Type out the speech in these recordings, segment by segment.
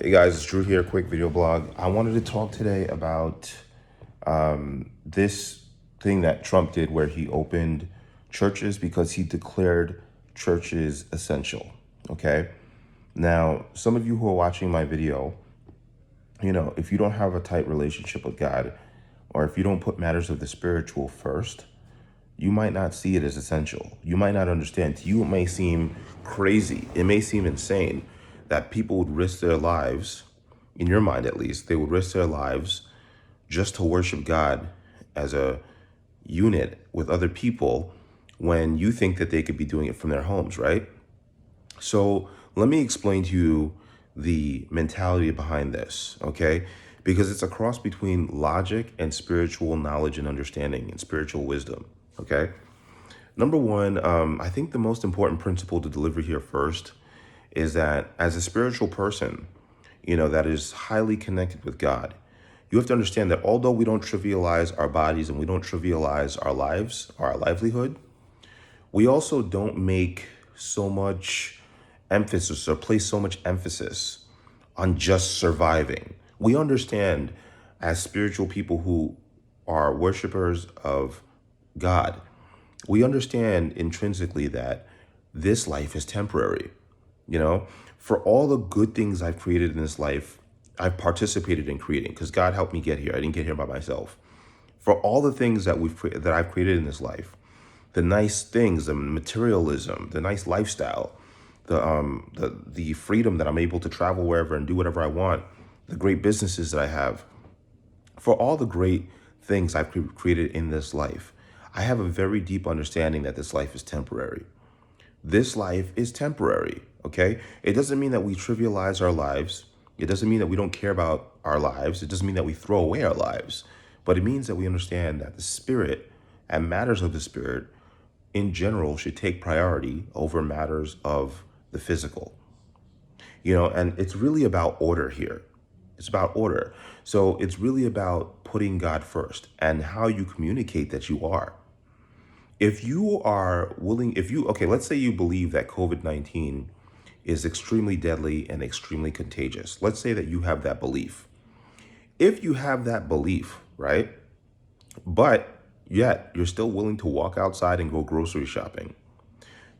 Hey guys, it's Drew here, quick video blog. I wanted to talk today about this thing that Trump did where he opened churches because he declared churches essential. Okay. Now, some of you who are watching my video, if you don't have a tight relationship with God, or if you don't put matters of the spiritual first, you might not see it as essential. You might not understand. To you, it may seem crazy. It may seem insane that people would risk their lives, in your mind at least, they would risk their lives just to worship God as a unit with other people when you think that they could be doing it from their homes, right? So let me explain to you the mentality behind this, okay? Because it's a cross between logic and spiritual knowledge and understanding and spiritual wisdom, okay? Number one, I think the most important principle to deliver here first is that as a spiritual person, that is highly connected with God, you have to understand that although we don't trivialize our bodies and we don't trivialize our lives, our livelihood, we also don't make so much emphasis or place so much emphasis on just surviving. We understand as spiritual people who are worshipers of God, we understand intrinsically that this life is temporary. You know, for all the good things I've created in this life, I've participated in creating because God helped me get here. I didn't get here by myself. For all the things that that I've created in this life, the nice things, the materialism, the nice lifestyle, the freedom that I'm able to travel wherever and do whatever I want, the great businesses that I have, for all the great things I've created in this life, I have a very deep understanding that this life is temporary. This life is temporary, okay? It doesn't mean that we trivialize our lives. It doesn't mean that we don't care about our lives. It doesn't mean that we throw away our lives. But it means that we understand that the spirit and matters of the spirit in general should take priority over matters of the physical. And it's really about order here. It's about order. So it's really about putting God first and how you communicate that you are. If you are willing, okay, let's say you believe that COVID-19 is extremely deadly and extremely contagious. Let's say that you have that belief. If you have that belief, right? But yet you're still willing to walk outside and go grocery shopping.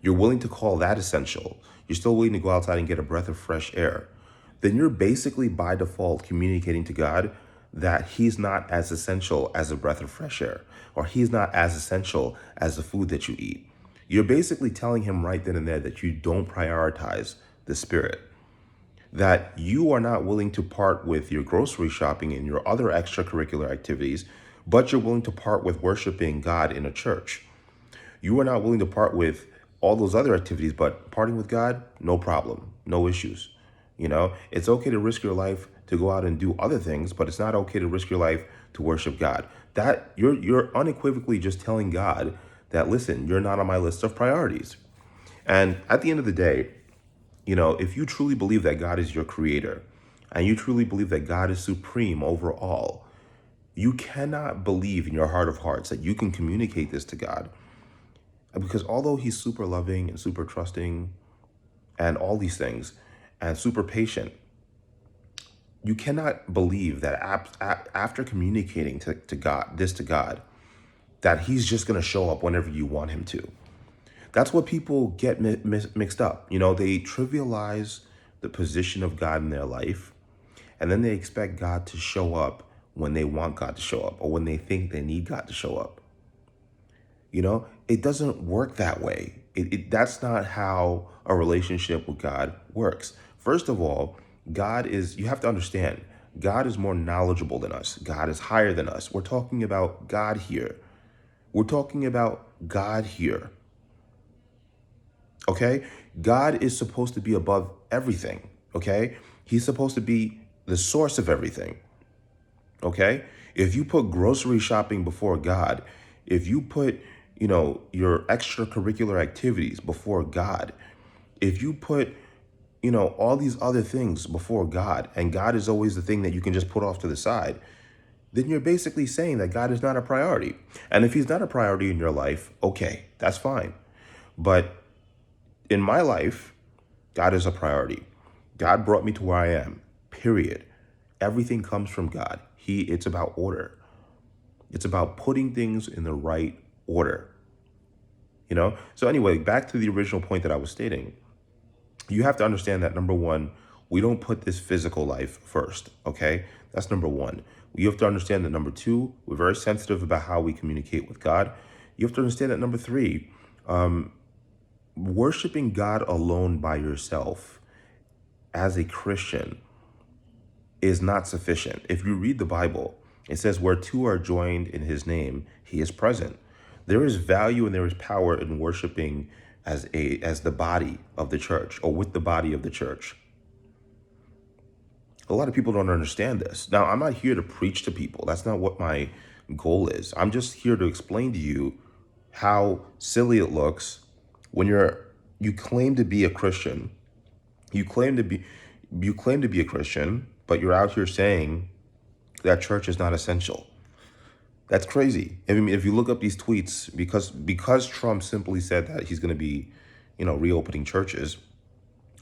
You're willing to call that essential. You're still willing to go outside and get a breath of fresh air. Then you're basically by default communicating to God that he's not as essential as a breath of fresh air, or he's not as essential as the food that you eat. You're basically telling him right then and there that you don't prioritize the spirit, that you are not willing to part with your grocery shopping and your other extracurricular activities, but you're willing to part with worshiping God in a church. You are not willing to part with all those other activities, but parting with God, no problem, no issues. It's okay to risk your life to go out and do other things, but it's not okay to risk your life to worship God. That you're unequivocally just telling God that, listen, you're not on my list of priorities. And at the end of the day, if you truly believe that God is your creator and you truly believe that God is supreme over all, you cannot believe in your heart of hearts that you can communicate this to God. Because although he's super loving and super trusting and all these things and super patient, you cannot believe that after communicating to God, that he's just going to show up whenever you want him to. That's what people get mixed up. They trivialize the position of God in their life, and then they expect God to show up when they want God to show up or when they think they need God to show up. It doesn't work that way. That's not how a relationship with God works. First of all, you have to understand, God is more knowledgeable than us. God is higher than us. We're talking about God here. We're talking about God here. Okay? God is supposed to be above everything. Okay? He's supposed to be the source of everything. Okay? If you put grocery shopping before God, if you put, your extracurricular activities before God, if you put, all these other things before God, and God is always the thing that you can just put off to the side, then you're basically saying that God is not a priority. And if he's not a priority in your life, okay, that's fine. But in my life, God is a priority. God brought me to where I am. period. Everything comes from God. It's about order. It's about putting things in the right order. So anyway, back to the original point that I was stating. You have to understand that, number one, we don't put this physical life first, okay? That's number one. You have to understand that, number two, we're very sensitive about how we communicate with God. You have to understand that, number three, worshiping God alone by yourself as a Christian is not sufficient. If you read the Bible, it says where two are joined in his name, he is present. There is value and there is power in worshiping as the body of the church, or with the body of the church. A lot of people don't understand this. Now, I'm not here to preach to people. That's not what my goal is. I'm just here to explain to you how silly it looks when you claim to be a Christian. You claim to be a Christian, but you're out here saying that church is not essential. That's crazy. I mean, if you look up these tweets, because Trump simply said that he's going to be, reopening churches,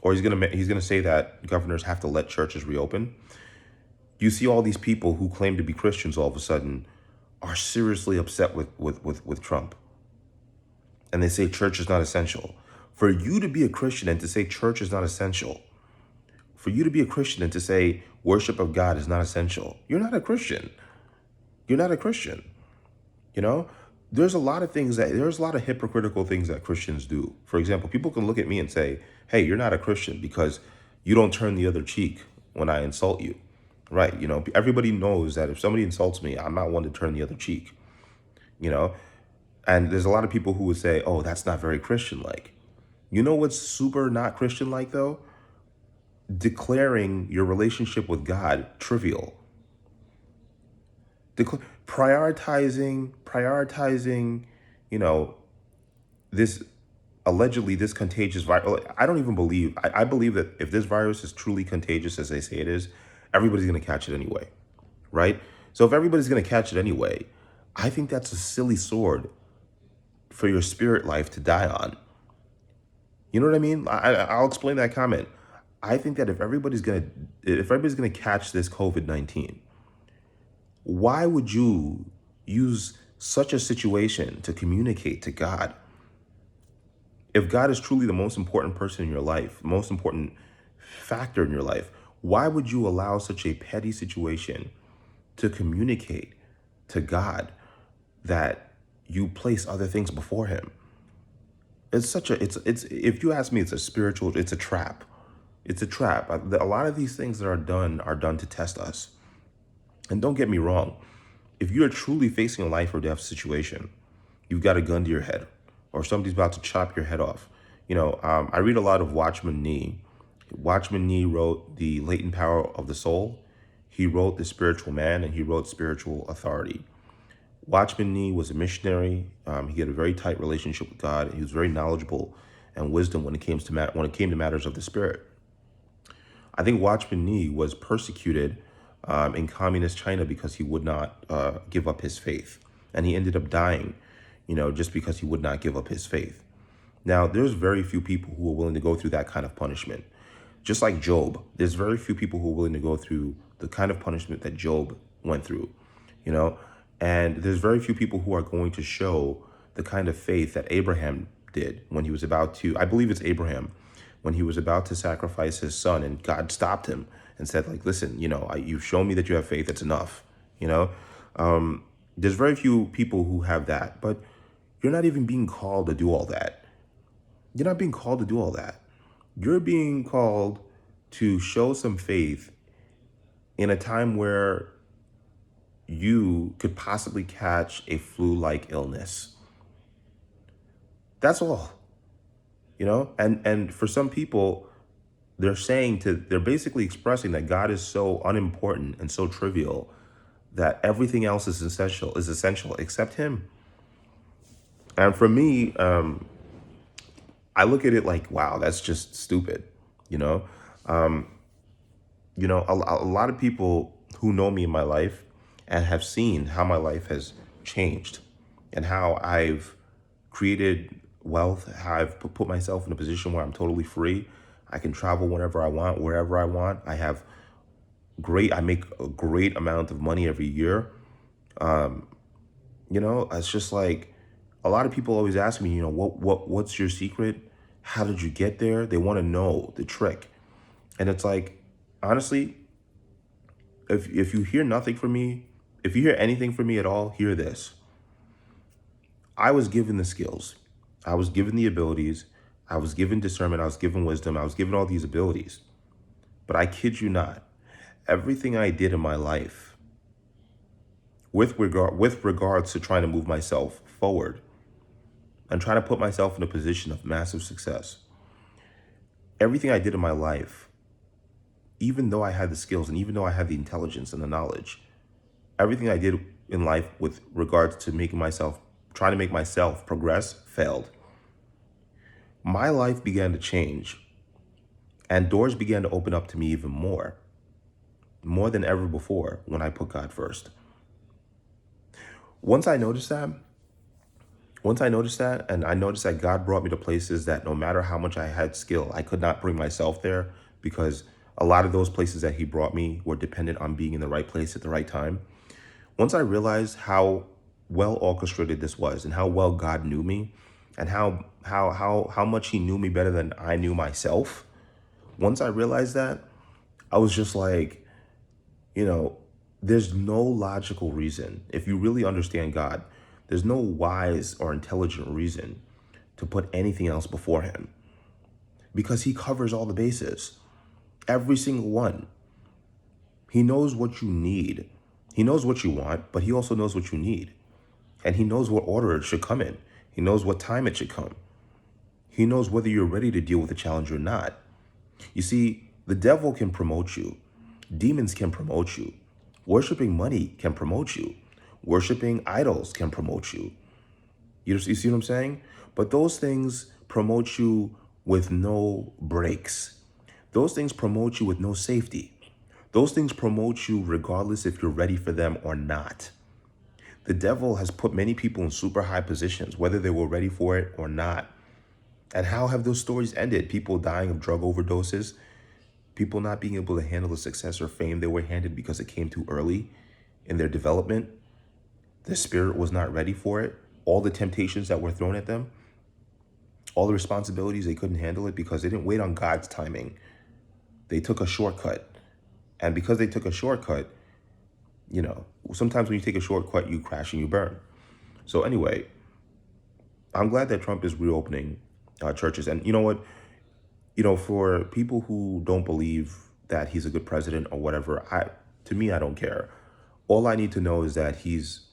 or he's going to say that governors have to let churches reopen. You see all these people who claim to be Christians all of a sudden are seriously upset with Trump, and they say church is not essential. For you to be a Christian and to say church is not essential, for you to be a Christian and to say worship of God is not essential, you're not a Christian. You're not a Christian. There's a lot of hypocritical things that Christians do. For example, people can look at me and say, hey, you're not a Christian because you don't turn the other cheek when I insult you. Right. Everybody knows that if somebody insults me, I'm not one to turn the other cheek. And there's a lot of people who would say, oh, that's not very Christian-like. You know what's super not Christian-like, though? Declaring your relationship with God trivial. Prioritizing, this allegedly this contagious virus. I don't even believe, I believe that if this virus is truly contagious as they say it is, everybody's going to catch it anyway, right? So if everybody's going to catch it anyway, I think that's a silly sword for your spirit life to die on. You know what I mean? I'll explain that comment. I think that if everybody's going to catch this COVID-19, why would you use such a situation to communicate to God? If God is truly the most important person in your life, the most important factor in your life, why would you allow such a petty situation to communicate to God that you place other things before him? It's if you ask me, it's a trap. It's a trap. A lot of these things that are done to test us. And don't get me wrong, if you're truly facing a life or death situation, you've got a gun to your head, or somebody's about to chop your head off. I read a lot of Watchman Nee. Watchman Nee wrote The Latent Power of the Soul. He wrote The Spiritual Man, and he wrote Spiritual Authority. Watchman Nee was a missionary. He had a very tight relationship with God. He was very knowledgeable and wisdom when it came to matters of the spirit. I think Watchman Nee was persecuted in communist China because he would not give up his faith. And he ended up dying, just because he would not give up his faith. Now, there's very few people who are willing to go through that kind of punishment. Just like Job, there's very few people who are willing to go through the kind of punishment that Job went through, and there's very few people who are going to show the kind of faith that Abraham did when he was about to, I believe it's Abraham, when he was about to sacrifice his son, and God stopped him and said, like, listen, you've shown me that you have faith. It's enough. There's very few people who have that, but you're not even being called to do all that. You're not being called to do all that. You're being called to show some faith in a time where you could possibly catch a flu-like illness. That's all. And for some people, they're basically expressing that God is so unimportant and so trivial that everything else is essential except him. And for me, I look at it like, wow, that's just stupid. A lot of people who know me in my life and have seen how my life has changed and how I've created wealth, how I've put myself in a position where I'm totally free. I can travel whenever I want, wherever I want. I have great. I make a great amount of money every year. It's just like a lot of people always ask me, what's your secret? How did you get there? They want to know the trick. And it's like, honestly, if you hear nothing from me, if you hear anything from me at all, hear this. I was given the skills. I was given the abilities. I was given discernment. I was given wisdom. I was given all these abilities. But I kid you not, everything I did in my life with regards to trying to move myself forward and trying to put myself in a position of massive success, everything I did in my life, even though I had the skills and even though I had the intelligence and the knowledge, everything I did in life with regards to trying to make myself progress, failed. My life began to change and doors began to open up to me even more than ever before when I put God first. Once I noticed that, and I noticed that God brought me to places that no matter how much I had skill, I could not bring myself there, because a lot of those places that he brought me were dependent on being in the right place at the right time. Once I realized how well orchestrated this was and how well God knew me and how much he knew me better than I knew myself, once I realized that, I was just like, there's no logical reason. If you really understand God, there's no wise or intelligent reason to put anything else before him, because he covers all the bases, every single one. He knows what you need. He knows what you want, but he also knows what you need. And he knows what order it should come in. He knows what time it should come. He knows whether you're ready to deal with the challenge or not. You see, the devil can promote you. Demons can promote you. Worshipping money can promote you. Worshipping idols can promote you. You see what I'm saying? But those things promote you with no breaks. Those things promote you with no safety. Those things promote you regardless if you're ready for them or not. The devil has put many people in super high positions, whether they were ready for it or not. And how have those stories ended? People dying of drug overdoses, people not being able to handle the success or fame they were handed because it came too early in their development. Their spirit was not ready for it. All the temptations that were thrown at them, all the responsibilities, they couldn't handle it because they didn't wait on God's timing. They took a shortcut. And because they took a shortcut, sometimes when you take a shortcut, you crash and you burn. So anyway, I'm glad that Trump is reopening churches. And you know what? For people who don't believe that he's a good president or whatever, to me, I don't care. All I need to know is that he's,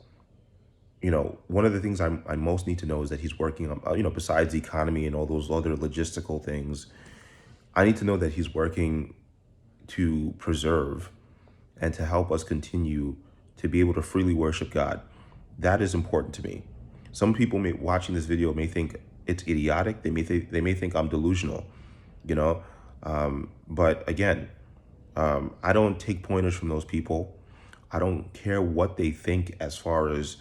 one of the things I most need to know is that he's working on, besides the economy and all those other logistical things, I need to know that he's working to preserve and to help us continue to be able to freely worship God. That is important to me. Some people watching this video may think it's idiotic. They may think I'm delusional, But again, I don't take pointers from those people. I don't care what they think as far as,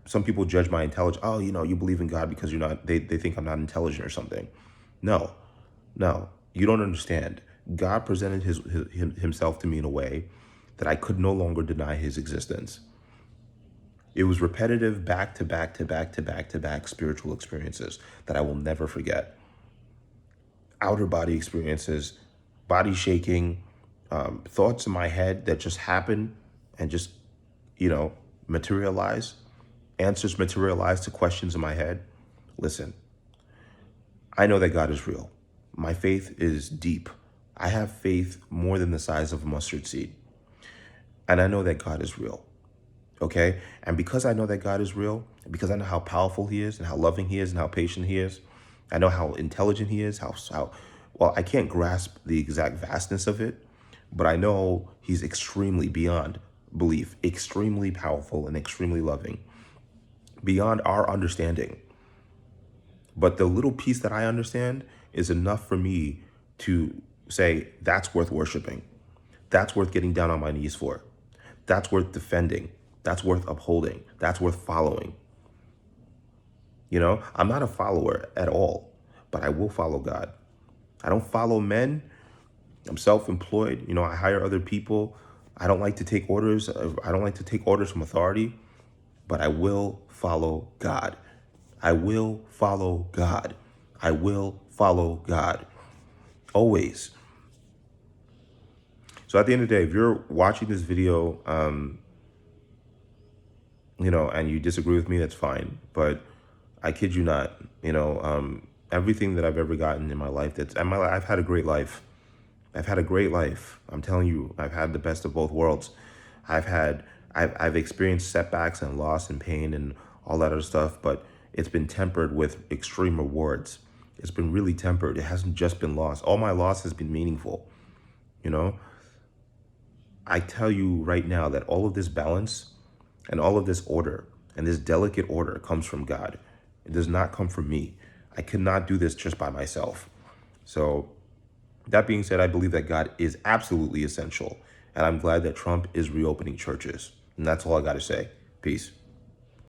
some people judge my intelligence. Oh, you believe in God because you're not, they think I'm not intelligent or something. No, you don't understand. God presented himself to me in a way that I could no longer deny his existence. It was repetitive, back to back to back to back to back spiritual experiences that I will never forget. Outer body experiences, body shaking, thoughts in my head that just happen and just, materialize, answers materialize to questions in my head. Listen, I know that God is real. My faith is deep. I have faith more than the size of a mustard seed. And I know that God is real. Okay? And because I know that God is real, and because I know how powerful he is and how loving he is and how patient he is, I know how intelligent he is, well, I can't grasp the exact vastness of it, but I know he's extremely beyond belief, extremely powerful and extremely loving, beyond our understanding. But the little piece that I understand is enough for me to say, that's worth worshiping. That's worth getting down on my knees for. That's worth defending. That's worth upholding. That's worth following. I'm not a follower at all, but I will follow God. I don't follow men I'm self-employed. You know, I hire other people. I don't like to take orders. I don't like to take orders from authority, but I will follow God. I will follow God. I will follow God. Always. So at the end of the day, if you're watching this video, you know, and you disagree with me, that's fine. But I kid you not, you know, everything that I've ever gotten in my life, I've had a great life. I've had a great life. I'm telling you, I've had the best of both worlds. I've experienced setbacks and loss and pain and all that other stuff, but it's been tempered with extreme rewards. It's been really tempered. It hasn't just been loss. All my loss has been meaningful, you know? I tell you right now that all of this balance and all of this order and this delicate order comes from God. It does not come from me. I could not do this just by myself. So that being said, I believe that God is absolutely essential. And I'm glad that Trump is reopening churches. And that's all I got to say. Peace.